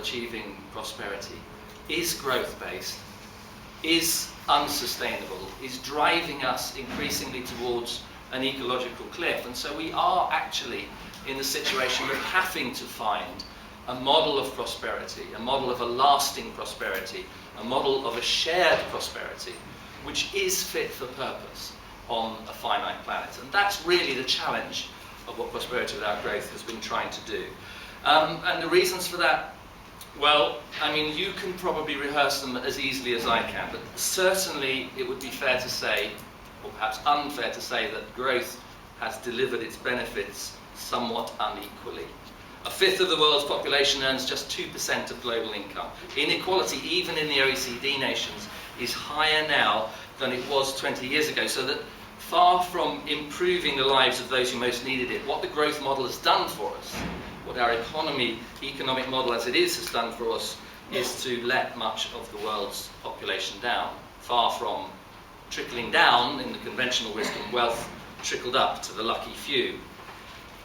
achieving prosperity is growth-based, is unsustainable, is driving us increasingly towards an ecological cliff. And so we are actually in the situation of having to find a model of prosperity, a model of a lasting prosperity, a model of a shared prosperity, which is fit for purpose on a finite planet. And that's really the challenge of what Prosperity Without Growth has been trying to do. And the reasons for that, well, I mean, you can probably rehearse them as easily as I can, but certainly it would be fair to say, or perhaps unfair to say, that growth has delivered its benefits somewhat unequally. A fifth of the world's population earns just 2% of global income. Inequality, even in the OECD nations, is higher now than it was 20 years ago, so that far from improving the lives of those who most needed it, what the growth model has done for us, what our economic model as it is has done for us, is to let much of the world's population down, far from trickling down in the conventional wisdom. Wealth trickled up to the lucky few.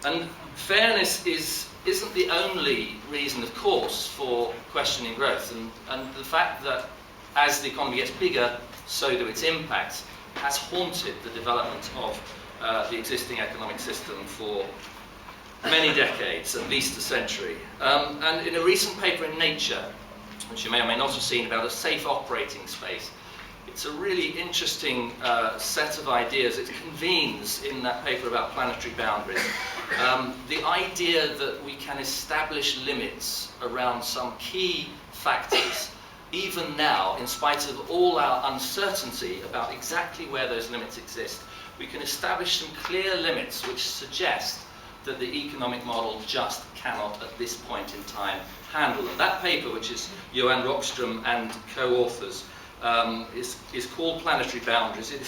And fairness isn't the only reason, of course, for questioning growth. And the fact that as the economy gets bigger, so do its impacts, has haunted the development of the existing economic system for many decades, at least a century. And in a recent paper in Nature, which you may or may not have seen, about a safe operating space, it's a really interesting set of ideas. It convenes in that paper about planetary boundaries. The idea that we can establish limits around some key factors, even now, in spite of all our uncertainty about exactly where those limits exist, we can establish some clear limits which suggest that the economic model just cannot, at this point in time, handle. And that paper, which is Johan Rockström and co-authors, is called Planetary Boundaries. It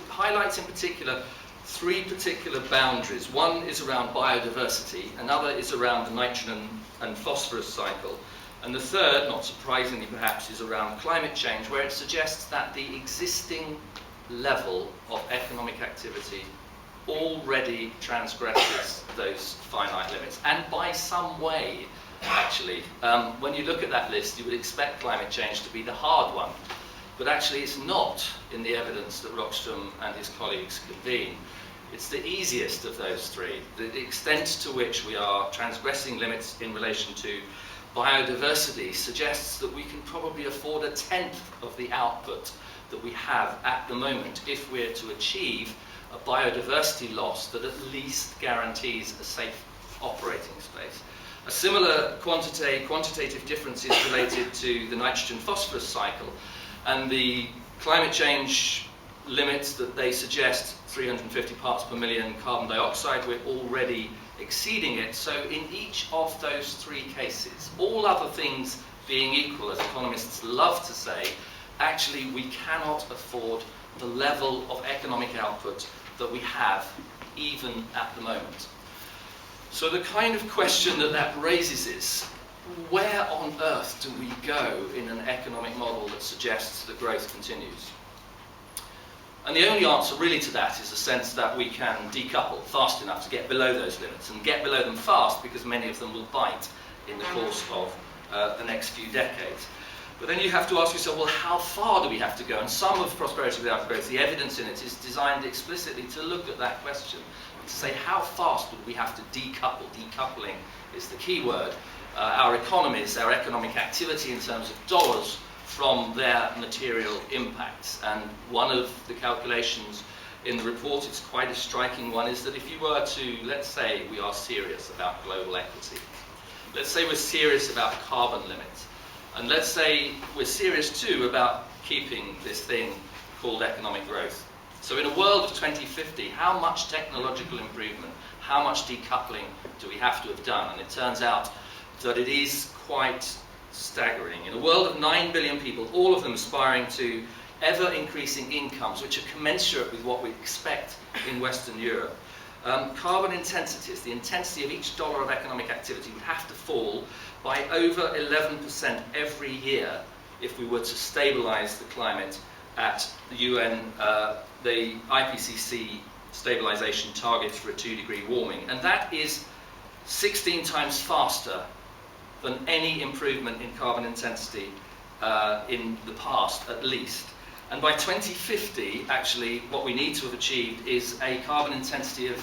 highlights in particular three particular boundaries. One is around biodiversity, another is around the nitrogen and phosphorus cycle, and the third, not surprisingly perhaps, is around climate change, where it suggests that the existing level of economic activity already transgresses those finite limits, and by some way, actually. When you look at that list, you would expect climate change to be the hard one, but actually it's not in the evidence that Rockström and his colleagues convene. It's the easiest of those three. The extent to which we are transgressing limits in relation to biodiversity suggests that we can probably afford a tenth of the output that we have at the moment if we're to achieve a biodiversity loss that at least guarantees a safe operating space. A similar quantitative difference is related to the nitrogen-phosphorus cycle, and the climate change limits that they suggest, 350 parts per million carbon dioxide, we're already exceeding it. So in each of those three cases, all other things being equal, as economists love to say, actually we cannot afford the level of economic output that we have even at the moment. So the kind of question that raises is, where on earth do we go in an economic model that suggests that growth continues? And the only answer really to that is the sense that we can decouple fast enough to get below those limits, and get below them fast because many of them will bite in the course of the next few decades. But then you have to ask yourself, well, how far do we have to go? And some of Prosperity Without Growth, the evidence in it, is designed explicitly to look at that question, to say how fast would we have to decouple? Decoupling is the key word. Our economies, our economic activity in terms of dollars, from their material impacts. And one of the calculations in the report, it's quite a striking one, is that if you were to, let's say we are serious about global equity, let's say we're serious about carbon limits, and let's say we're serious too about keeping this thing called economic growth. So in a world of 2050, how much technological improvement, how much decoupling do we have to have done? And it turns out that it is quite staggering. In a world of 9 billion people, all of them aspiring to ever-increasing incomes, which are commensurate with what we expect in Western Europe, carbon intensities, the intensity of each dollar of economic activity, would have to fall by over 11% every year if we were to stabilize the climate at the UN, the IPCC stabilization targets for a 2-degree warming. And that is 16 times faster than any improvement in carbon intensity in the past, at least. And by 2050, actually, what we need to have achieved is a carbon intensity of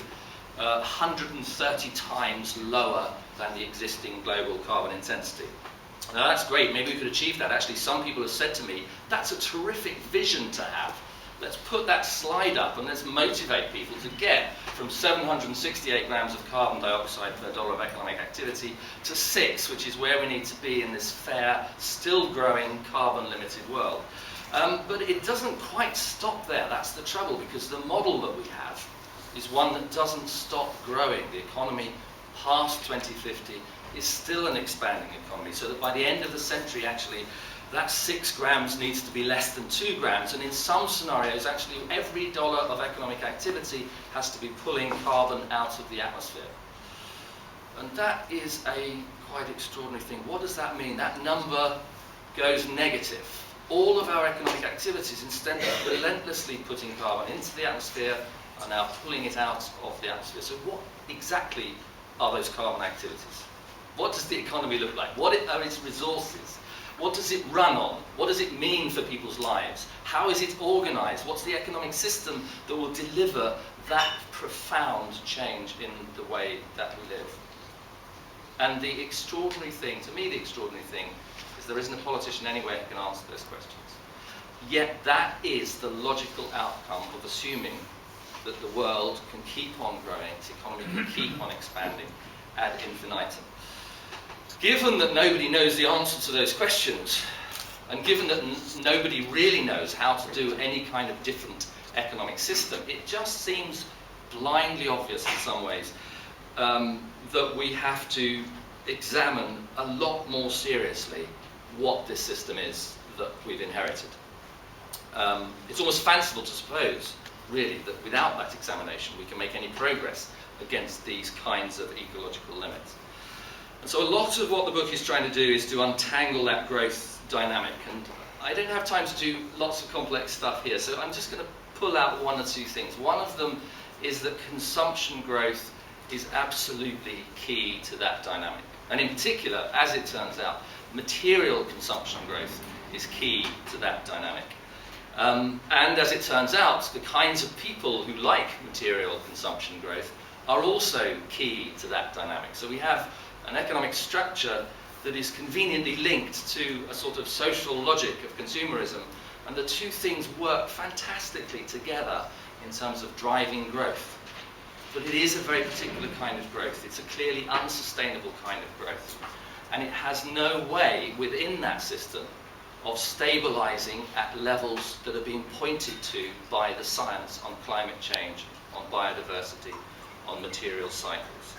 130 times lower than the existing global carbon intensity. Now that's great, maybe we could achieve that. Actually, some people have said to me, that's a terrific vision to have. Let's put that slide up and let's motivate people to get from 768 grams of carbon dioxide per dollar of economic activity to 6, which is where we need to be in this fair, still growing, carbon limited world. But it doesn't quite stop there. That's the trouble, because the model that we have is one that doesn't stop growing. The economy past 2050 is still an expanding economy, so that by the end of the century, actually, that 6 grams needs to be less than 2 grams, and in some scenarios, actually, every dollar of economic activity has to be pulling carbon out of the atmosphere. And that is a quite extraordinary thing. What does that mean? That number goes negative. All of our economic activities, instead of relentlessly putting carbon into the atmosphere, are now pulling it out of the atmosphere. So what exactly are those carbon activities? What does the economy look like? What are its resources? What does it run on? What does it mean for people's lives? How is it organized? What's the economic system that will deliver that profound change in the way that we live? And the extraordinary thing, to me the extraordinary thing, is there isn't a politician anywhere who can answer those questions. Yet that is the logical outcome of assuming that the world can keep on growing, its economy can keep on expanding ad infinitum. Given that nobody knows the answer to those questions, and given that nobody really knows how to do any kind of different economic system, it just seems blindly obvious in some ways that we have to examine a lot more seriously what this system is that we've inherited. It's almost fanciful to suppose, really, that without that examination we can make any progress against these kinds of ecological limits. And so a lot of what the book is trying to do is to untangle that growth dynamic, and I don't have time to do lots of complex stuff here, so I'm just going to pull out one or two things. One of them is that consumption growth is absolutely key to that dynamic, and in particular, as it turns out, material consumption growth is key to that dynamic. And as it turns out, the kinds of people who like material consumption growth are also key to that dynamic. So we have an economic structure that is conveniently linked to a sort of social logic of consumerism, and the two things work fantastically together in terms of driving growth. But it is a very particular kind of growth. It's a clearly unsustainable kind of growth. And it has no way within that system of stabilizing at levels that are being pointed to by the science on climate change, on biodiversity, on material cycles.